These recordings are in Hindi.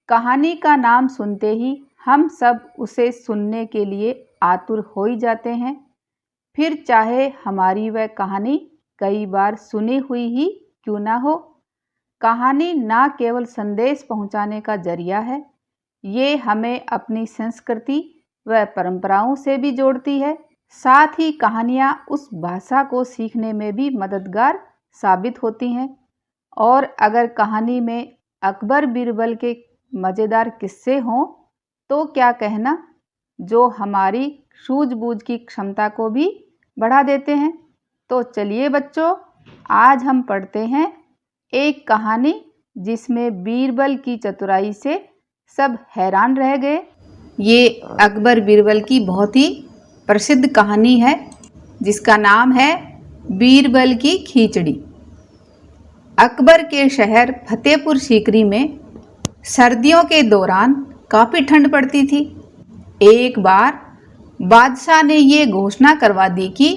कहानी का नाम सुनते ही हम सब उसे सुनने के लिए आतुर हो ही जाते हैं। फिर चाहे हमारी वह कहानी कई बार सुनी हुई ही क्यों ना हो। कहानी ना केवल संदेश पहुंचाने का जरिया है, ये हमें अपनी संस्कृति व परंपराओं से भी जोड़ती है। साथ ही कहानियाँ उस भाषा को सीखने में भी मददगार साबित होती हैं। और अगर कहानी में अकबर बीरबल के मज़ेदार किस्से हों तो क्या कहना, जो हमारी सूझबूझ की क्षमता को भी बढ़ा देते हैं। तो चलिए बच्चों, आज हम पढ़ते हैं एक कहानी जिसमें बीरबल की चतुराई से सब हैरान रह गए। ये अकबर बीरबल की बहुत ही प्रसिद्ध कहानी है जिसका नाम है बीरबल की खिचड़ी। अकबर के शहर फतेहपुर सीकरी में सर्दियों के दौरान काफ़ी ठंड पड़ती थी। एक बार बादशाह ने ये घोषणा करवा दी कि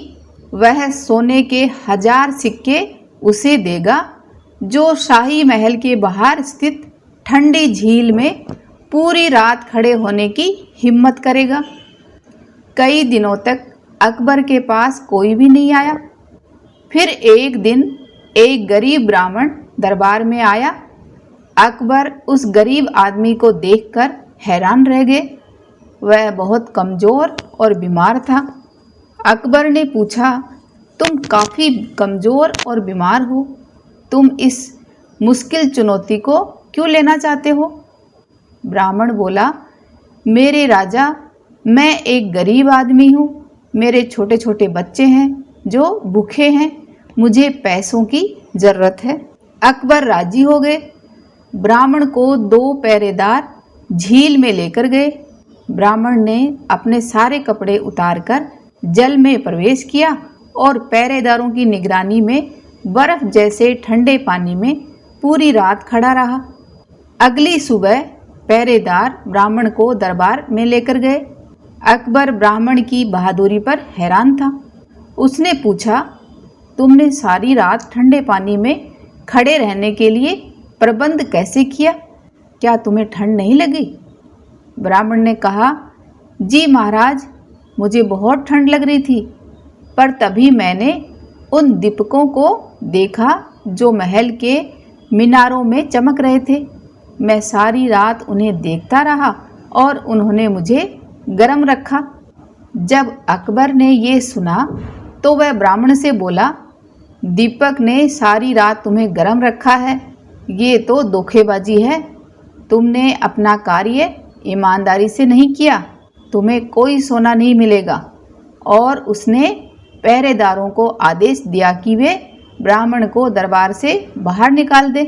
वह सोने के 1000 सिक्के उसे देगा जो शाही महल के बाहर स्थित ठंडी झील में पूरी रात खड़े होने की हिम्मत करेगा। कई दिनों तक अकबर के पास कोई भी नहीं आया। फिर एक दिन एक गरीब ब्राह्मण दरबार में आया। अकबर उस गरीब आदमी को देखकर हैरान रह गए। वह बहुत कमज़ोर और बीमार था। अकबर ने पूछा, तुम काफ़ी कमज़ोर और बीमार हो, तुम इस मुश्किल चुनौती को क्यों लेना चाहते हो? ब्राह्मण बोला, मेरे राजा, मैं एक गरीब आदमी हूँ, मेरे छोटे छोटे बच्चे हैं जो भूखे हैं, मुझे पैसों की ज़रूरत है। अकबर राजी हो गए। ब्राह्मण को 2 पहरेदार झील में लेकर गए। ब्राह्मण ने अपने सारे कपड़े उतारकर जल में प्रवेश किया और पहरेदारों की निगरानी में बर्फ जैसे ठंडे पानी में पूरी रात खड़ा रहा। अगली सुबह पहरेदार ब्राह्मण को दरबार में लेकर गए। अकबर ब्राह्मण की बहादुरी पर हैरान था। उसने पूछा, तुमने सारी रात ठंडे पानी में खड़े रहने के लिए प्रबंध कैसे किया? क्या तुम्हें ठंड नहीं लगी? ब्राह्मण ने कहा, जी महाराज, मुझे बहुत ठंड लग रही थी, पर तभी मैंने उन दीपकों को देखा जो महल के मीनारों में चमक रहे थे। मैं सारी रात उन्हें देखता रहा और उन्होंने मुझे गर्म रखा। जब अकबर ने ये सुना तो वह ब्राह्मण से बोला, दीपक ने सारी रात तुम्हें गर्म रखा है, ये तो धोखेबाजी है। तुमने अपना कार्य ईमानदारी से नहीं किया, तुम्हें कोई सोना नहीं मिलेगा। और उसने पहरेदारों को आदेश दिया कि वे ब्राह्मण को दरबार से बाहर निकाल दे।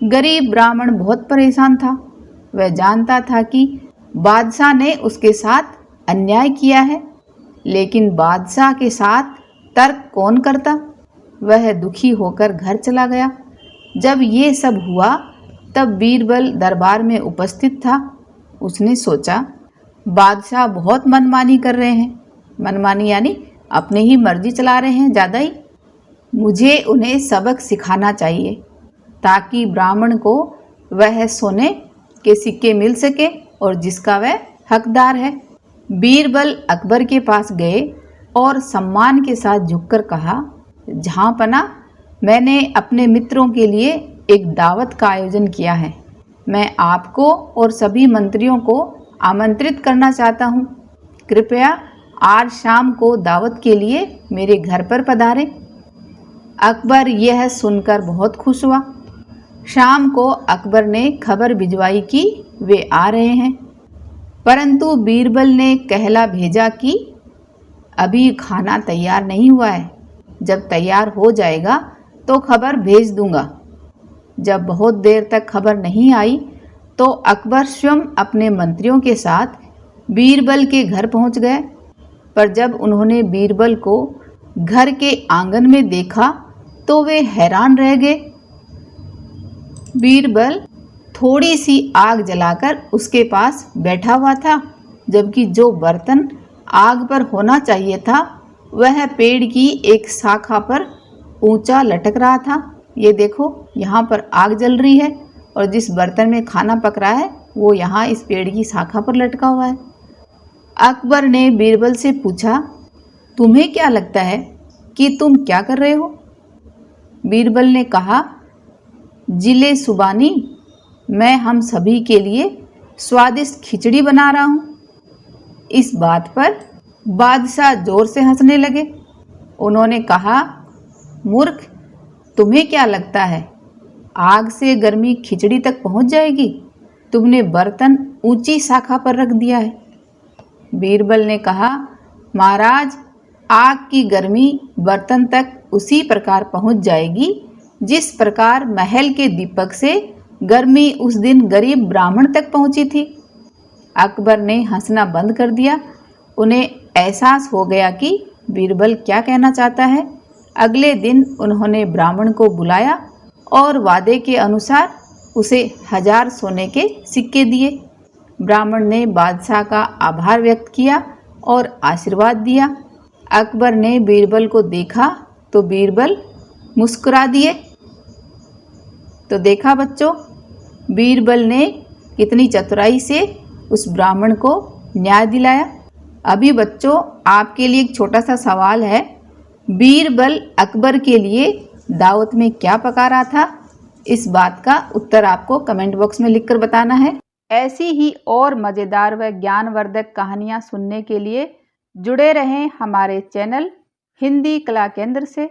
गरीब ब्राह्मण बहुत परेशान था। वह जानता था कि बादशाह ने उसके साथ अन्याय किया है, लेकिन बादशाह के साथ तर्क कौन करता। वह दुखी होकर घर चला गया। जब ये सब हुआ तब बीरबल दरबार में उपस्थित था। उसने सोचा, बादशाह बहुत मनमानी कर रहे हैं। मनमानी यानी अपने ही मर्जी चला रहे हैं ज़्यादा ही। मुझे उन्हें सबक सिखाना चाहिए ताकि ब्राह्मण को वह सोने के सिक्के मिल सके और जिसका वह हकदार है। बीरबल अकबर के पास गए और सम्मान के साथ झुककर कहा, जहाँपना, मैंने अपने मित्रों के लिए एक दावत का आयोजन किया है। मैं आपको और सभी मंत्रियों को आमंत्रित करना चाहता हूँ। कृपया आज शाम को दावत के लिए मेरे घर पर पधारें। अकबर यह सुनकर बहुत खुश हुआ। शाम को अकबर ने खबर भिजवाई कि वे आ रहे हैं, परंतु बीरबल ने कहला भेजा कि अभी खाना तैयार नहीं हुआ है, जब तैयार हो जाएगा तो खबर भेज दूंगा। जब बहुत देर तक खबर नहीं आई तो अकबर स्वयं अपने मंत्रियों के साथ बीरबल के घर पहुंच गए। पर जब उन्होंने बीरबल को घर के आंगन में देखा तो वे हैरान रह गए। बीरबल थोड़ी सी आग जलाकर उसके पास बैठा हुआ था, जबकि जो बर्तन आग पर होना चाहिए था वह पेड़ की एक शाखा पर ऊंचा लटक रहा था। ये देखो, यहाँ पर आग जल रही है और जिस बर्तन में खाना पक रहा है वो यहाँ इस पेड़ की शाखा पर लटका हुआ है। अकबर ने बीरबल से पूछा, तुम्हें क्या लगता है कि तुम क्या कर रहे हो? बीरबल ने कहा, जिले सुबानी, मैं हम सभी के लिए स्वादिष्ट खिचड़ी बना रहा हूँ। इस बात पर बादशाह जोर से हंसने लगे। उन्होंने कहा, मूर्ख, तुम्हें क्या लगता है आग से गर्मी खिचड़ी तक पहुँच जाएगी? तुमने बर्तन ऊंची शाखा पर रख दिया है। बीरबल ने कहा, महाराज, आग की गर्मी बर्तन तक उसी प्रकार पहुँच जाएगी जिस प्रकार महल के दीपक से गर्मी उस दिन गरीब ब्राह्मण तक पहुँची थी। अकबर ने हंसना बंद कर दिया। उन्हें एहसास हो गया कि बीरबल क्या कहना चाहता है। अगले दिन उन्होंने ब्राह्मण को बुलाया और वादे के अनुसार उसे 1000 सोने के सिक्के दिए। ब्राह्मण ने बादशाह का आभार व्यक्त किया और आशीर्वाद दिया। अकबर ने बीरबल को देखा तो बीरबल मुस्कुरा दिए। तो देखा बच्चों, बीरबल ने कितनी चतुराई से उस ब्राह्मण को न्याय दिलाया। अभी बच्चों आपके लिए एक छोटा सा सवाल है। बीरबल अकबर के लिए दावत में क्या पका रहा था? इस बात का उत्तर आपको कमेंट बॉक्स में लिखकर बताना है। ऐसी ही और मज़ेदार व ज्ञानवर्धक कहानियाँ सुनने के लिए जुड़े रहें हमारे चैनल हिंदी कला केंद्र से।